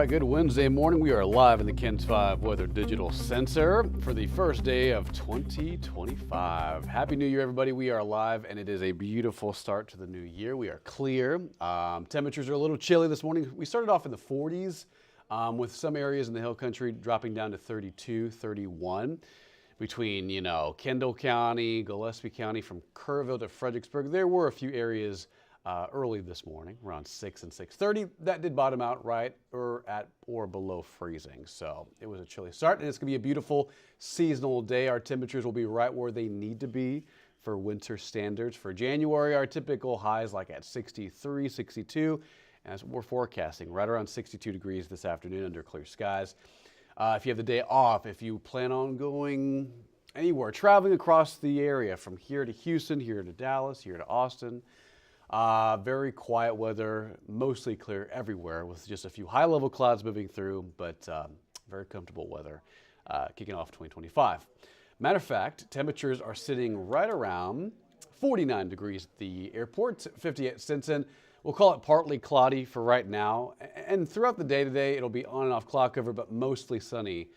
right, good Wednesday morning. We are live in the KENS 5 Weather Digital Sensor for the first day of 2025. Happy New Year, everybody. We are live, and it is a beautiful start to the new year. We are clear. Temperatures are a little chilly this morning. We started off in the 40s with some areas in the hill country dropping down to 32, 31. Between, Kendall County, Gillespie County, from Kerrville to Fredericksburg, there were a few areas early this morning, around 6 and 6:30. That did bottom out right or at or below freezing. So it was a chilly start, and it's going to be a beautiful seasonal day. Our temperatures will be right where they need to be for winter standards. For January, our typical highs like at 63, 62, and we're forecasting right around 62 degrees this afternoon under clear skies. If you have the day off, if you plan on going anywhere, traveling across the area from here to Houston, here to Dallas, here to Austin, very quiet weather, mostly clear everywhere with just a few high-level clouds moving through, but very comfortable weather kicking off 2025. Matter of fact, temperatures are sitting right around 49 degrees at the airport, 50 at Stinson. We'll call it partly cloudy for right now, and throughout the day today, it'll be on and off cloud cover, but mostly sunny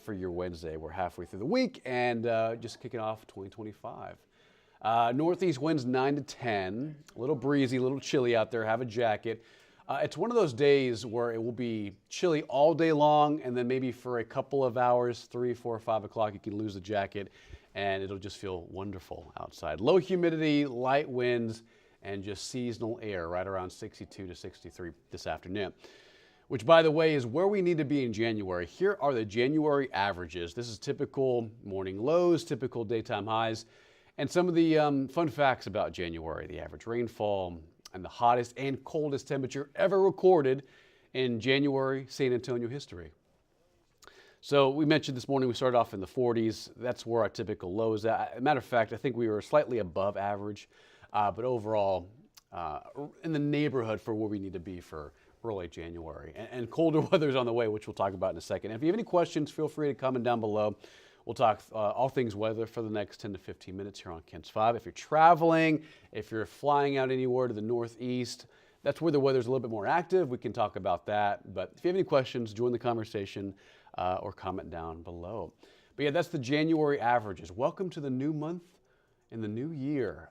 for your Wednesday. We're halfway through the week and just kicking off 2025. Northeast winds 9 to 10, a little breezy, a little chilly out there. Have a jacket. It's one of those days where it will be chilly all day long, and then maybe for a couple of hours, 3, 4, 5 o'clock, you can lose the jacket, and it'll just feel wonderful outside. Low humidity, light winds, and just seasonal air right around 62 to 63 this afternoon, which, by the way, is where we need to be in January. Here are the January averages. This is typical morning lows, typical daytime highs. And some of the fun facts about January: the average rainfall and the hottest and coldest temperature ever recorded in January San Antonio history. So we mentioned this morning we started off in the 40s. That's where our typical low is at. As a matter of fact, I think we were slightly above average, but overall in the neighborhood for where we need to be for early January. And colder weather is on the way, which we'll talk about in a second. And if you have any questions, feel free to comment down below. We'll talk all things weather for the next 10 to 15 minutes here on KENS 5. If you're traveling, if you're flying out anywhere to the northeast, that's where the weather's a little bit more active. We can talk about that. But if you have any questions, join the conversation or comment down below. But yeah, that's the January averages. Welcome to the new month in the new year.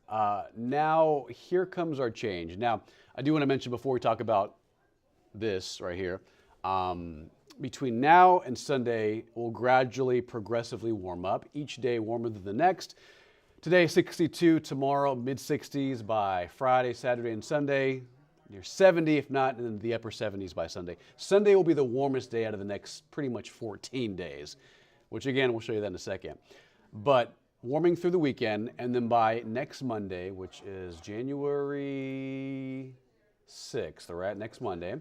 Now, here comes our change. Now, I do want to mention before we talk about this right here, between now and Sunday, we'll gradually, progressively warm up. Each day warmer than the next. Today, 62. Tomorrow, mid-60s by Friday, Saturday, and Sunday. Near 70, if not in the upper 70s by Sunday. Sunday will be the warmest day out of the next pretty much 14 days, which again, we'll show you that in a second. But warming through the weekend, and then by next Monday, which is January 6th, all right, next Monday,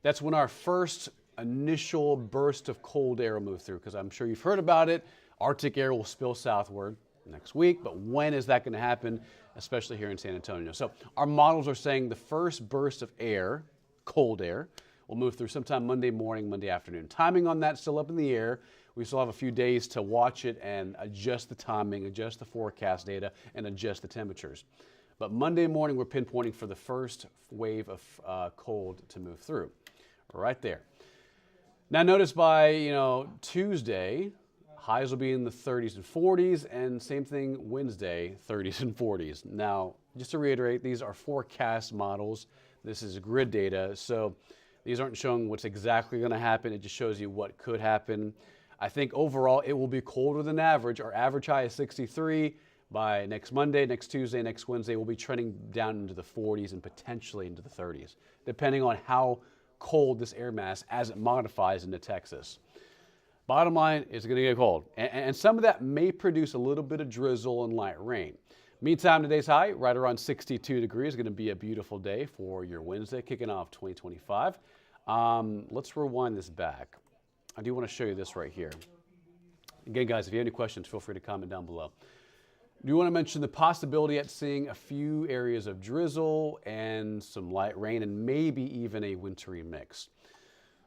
that's when our first initial burst of cold air will move through, because I'm sure you've heard about it. Arctic air will spill southward next week, but when is that going to happen, especially here in San Antonio? So our models are saying the first burst of air, cold air, will move through sometime Monday morning, Monday afternoon. Timing on that still up in the air. We still have a few days to watch it and adjust the timing, adjust the forecast data, and adjust the temperatures. But Monday morning, we're pinpointing for the first wave of cold to move through, right there. Now notice by, Tuesday, highs will be in the 30s and 40s, and same thing Wednesday, 30s and 40s. Now, just to reiterate, these are forecast models. This is grid data, so these aren't showing what's exactly going to happen. It just shows you what could happen. I think overall it will be colder than average. Our average high is 63. By next Monday, next Tuesday, next Wednesday, we'll be trending down into the 40s and potentially into the 30s, depending on how cold this air mass as it modifies into Texas. Bottom line, it's going to get cold, and some of that may produce a little bit of drizzle and light rain. Meantime, today's high right around 62 degrees. Going to be a beautiful day for your Wednesday, kicking off 2025. Let's rewind this back. I do want to show you this right here. Again, guys, if you have any questions, feel free to comment down below. I do want to mention the possibility at seeing a few areas of drizzle and some light rain and maybe even a wintry mix.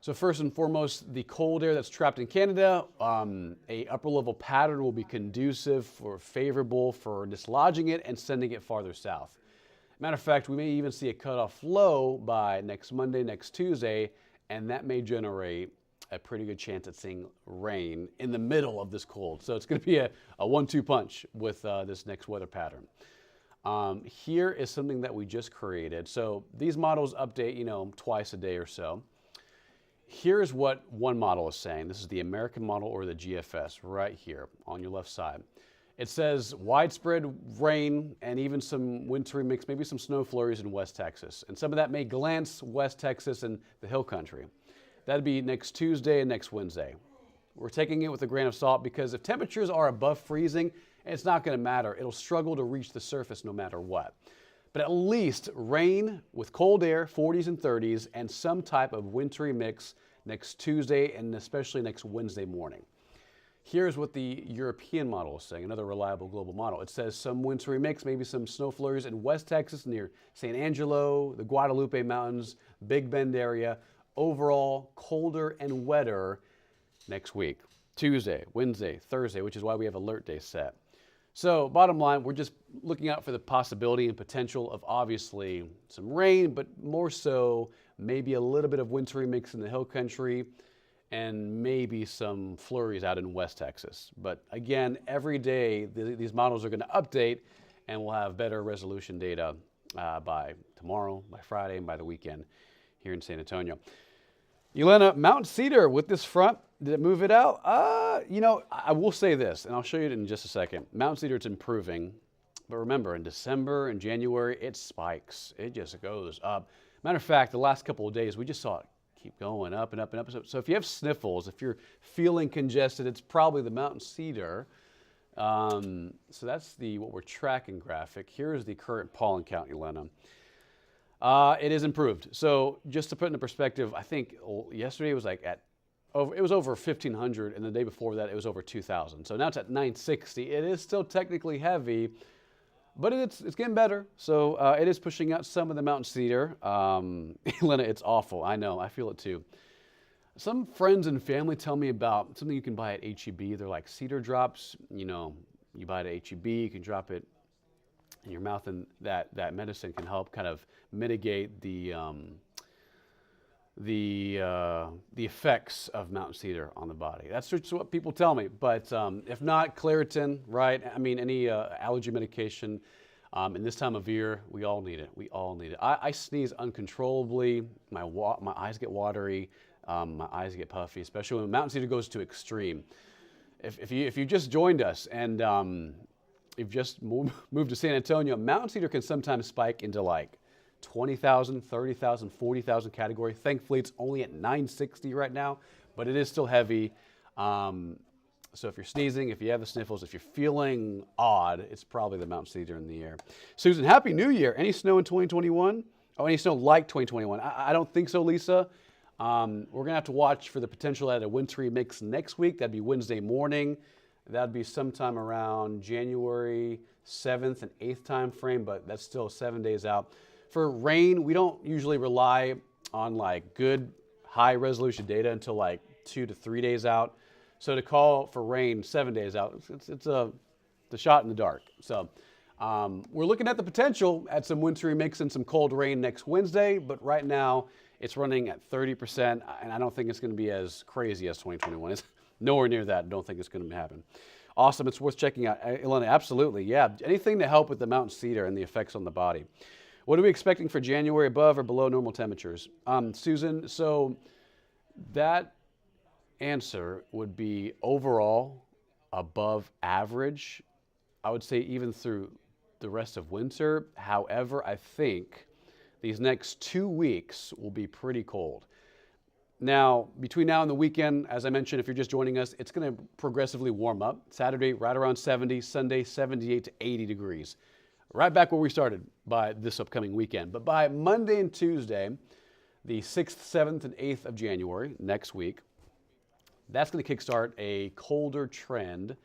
So first and foremost, the cold air that's trapped in Canada, a upper level pattern will be conducive or favorable for dislodging it and sending it farther south. Matter of fact, we may even see a cutoff low by next Monday, next Tuesday, and that may generate a pretty good chance at seeing rain in the middle of this cold. So it's going to be a 1-2 punch with this next weather pattern. Here is something that we just created. So these models update, twice a day or so. Here's what one model is saying. This is the American model, or the GFS, right here on your left side. It says widespread rain and even some wintry mix, maybe some snow flurries in West Texas. And some of that may glance West Texas and the hill country. That'd be next Tuesday and next Wednesday. We're taking it with a grain of salt because if temperatures are above freezing, it's not going to matter. It'll struggle to reach the surface no matter what. But at least rain with cold air, 40s and 30s, and some type of wintry mix next Tuesday and especially next Wednesday morning. Here's what the European model is saying, another reliable global model. It says some wintry mix, maybe some snow flurries in West Texas near San Angelo, the Guadalupe Mountains, Big Bend area. Overall, colder and wetter next week. Tuesday, Wednesday, Thursday, which is why we have alert day set. So bottom line, we're just looking out for the possibility and potential of obviously some rain, but more so maybe a little bit of wintry mix in the hill country and maybe some flurries out in West Texas. But again, every day these models are going to update and we'll have better resolution data by tomorrow, by Friday, and by the weekend here in San Antonio. Elena, Mount Cedar with this front, did it move it out? I will say this, and I'll show you it in just a second. Mount Cedar, it's improving. But remember, in December and January, it spikes. It just goes up. Matter of fact, the last couple of days, we just saw it keep going up and up and up. So if you have sniffles, if you're feeling congested, it's probably the Mount Cedar. So that's what we're tracking graphic. Here's the current pollen count, Elena. It is improved. So just to put into perspective, I think yesterday it was it was over 1,500, and the day before that it was over 2,000. So now it's at 960. It is still technically heavy, but it's getting better. So it is pushing out some of the Mountain Cedar. Elena, it's awful. I know. I feel it too. Some friends and family tell me about something you can buy at H-E-B. They're like cedar drops. You buy it at H-E-B. You can drop it in your mouth, and that medicine can help kind of mitigate the effects of mountain cedar on the body. That's just what people tell me. But if not, Claritin, right? I mean, any allergy medication. In this time of year, we all need it. We all need it. I sneeze uncontrollably. My eyes get watery. My eyes get puffy, especially when mountain cedar goes to extreme. If you just joined us and you've just moved to San Antonio, mountain cedar can sometimes spike into like 20,000, 30,000, 40,000 category. Thankfully, it's only at 960 right now, but it is still heavy. So if you're sneezing, if you have the sniffles, if you're feeling odd, it's probably the mountain cedar in the air. Susan, Happy New Year. Any snow in 2021? Oh, any snow like 2021? I don't think so, Lisa. We're going to have to watch for the potential at a wintry mix next week. That'd be Wednesday morning. That'd be sometime around January 7th and 8th time frame, but that's still 7 days out. For rain, we don't usually rely on like good high resolution data until like 2 to 3 days out. So to call for rain 7 days out, it's a shot in the dark. So we're looking at the potential at some wintry mix and some cold rain next Wednesday, but right now it's running at 30%, and I don't think it's going to be as crazy as 2021. It's nowhere near that. I don't think it's going to happen. Awesome. It's worth checking out. Elena, absolutely. Yeah. Anything to help with the mountain cedar and the effects on the body. What are we expecting for January, above or below normal temperatures? Susan, so that answer would be overall above average. I would say even through the rest of winter. However, I think these next 2 weeks will be pretty cold. Now, between now and the weekend, as I mentioned, if you're just joining us, it's going to progressively warm up. Saturday, right around 70, Sunday, 78 to 80 degrees. Right back where we started by this upcoming weekend. But by Monday and Tuesday, the 6th, 7th, and 8th of January, next week, that's going to kickstart a colder trend.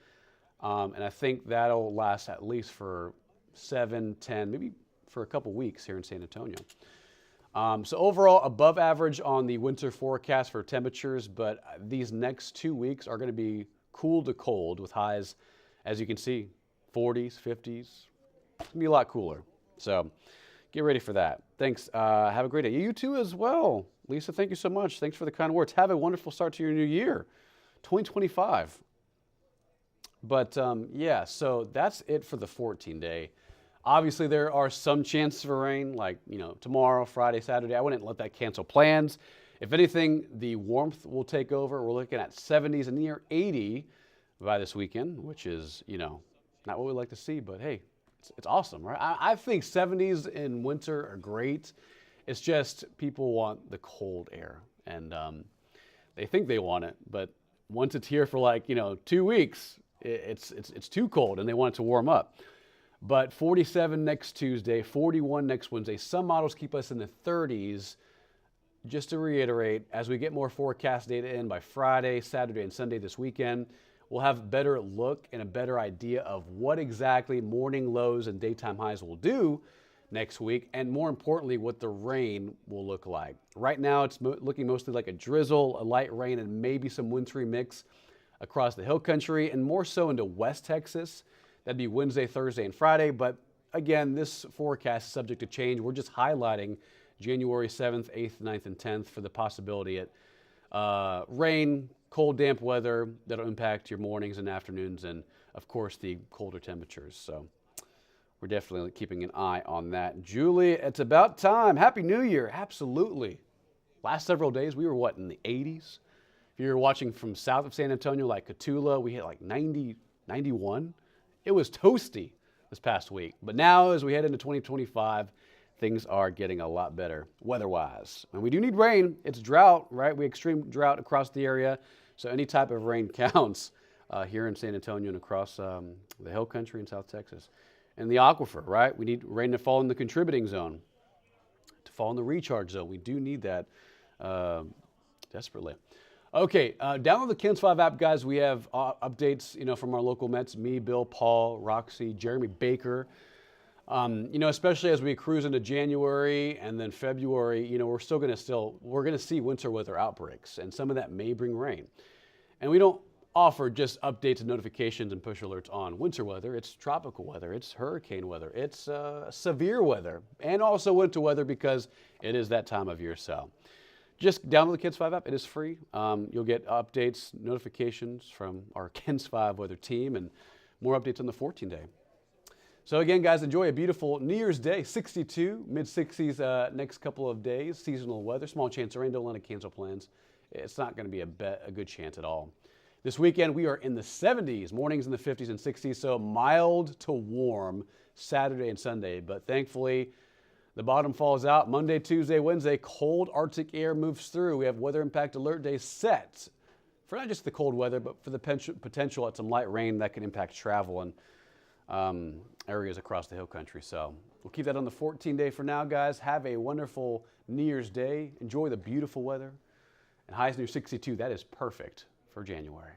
And I think that'll last at least for 7, 10, maybe for a couple weeks here in San Antonio. So overall, above average on the winter forecast for temperatures, but these next 2 weeks are going to be cool to cold with highs, as you can see, 40s, 50s. It's going to be a lot cooler. So get ready for that. Thanks. Have a great day. You too as well. Lisa, thank you so much. Thanks for the kind words. Have a wonderful start to your new year, 2025. But yeah, so that's it for the 14-day. Obviously, there are some chances for rain, like tomorrow, Friday, Saturday. I wouldn't let that cancel plans. If anything, the warmth will take over. We're looking at 70s and near 80 by this weekend, which is not what we like to see, but hey, it's awesome, right? I think 70s in winter are great. It's just people want the cold air, and they think they want it, but once it's here for like 2 weeks, it's too cold, and they want it to warm up. But 47 next Tuesday, 41 next Wednesday. Some models keep us in the 30s. Just to reiterate, as we get more forecast data in by Friday, Saturday, and Sunday this weekend, we'll have a better look and a better idea of what exactly morning lows and daytime highs will do next week, and more importantly, what the rain will look like. Right now, it's looking mostly like a drizzle, a light rain, and maybe some wintry mix across the hill country, and more so into West Texas. That'd be Wednesday, Thursday, and Friday. But again, this forecast is subject to change. We're just highlighting January 7th, 8th, 9th, and 10th for the possibility at rain, cold, damp weather that'll impact your mornings and afternoons, and of course the colder temperatures. So we're definitely keeping an eye on that. Julie, it's about time. Happy New Year. Absolutely. Last several days, we were in the 80s? If you're watching from south of San Antonio, like Cotulla, we hit like 90, 91. It was toasty this past week. But now, as we head into 2025, things are getting a lot better weather-wise. And we do need rain. It's drought, right? We extreme drought across the area. So any type of rain counts here in San Antonio and across the hill country in South Texas. And the aquifer, right? We need rain to fall in the contributing zone, to fall in the recharge zone. We do need that desperately. Okay, download the KENS 5 app, guys. We have updates, from our local Mets, me, Bill, Paul, Roxy, Jeremy Baker. Especially as we cruise into January and then February, we're going to see winter weather outbreaks, and some of that may bring rain. And we don't offer just updates and notifications and push alerts on winter weather. It's tropical weather, it's hurricane weather, it's severe weather, and also winter weather because it is that time of year. So just download the KENS 5 app. It is free. You'll get updates, notifications from our KENS 5 weather team, and more updates on the 14-day. So again, guys, enjoy a beautiful New Year's Day. 62, mid-60s next couple of days. Seasonal weather, small chance of rain. Don't let it cancel plans. It's not going to be a good chance at all. This weekend, we are in the 70s, mornings in the 50s and 60s, so mild to warm Saturday and Sunday. But thankfully, the bottom falls out. Monday, Tuesday, Wednesday, cold Arctic air moves through. We have weather impact alert days set for not just the cold weather, but for the potential at some light rain that can impact travel and areas across the hill country. So we'll keep that on the 14-day for now, guys. Have a wonderful New Year's Day. Enjoy the beautiful weather. And highs near 62, that is perfect for January.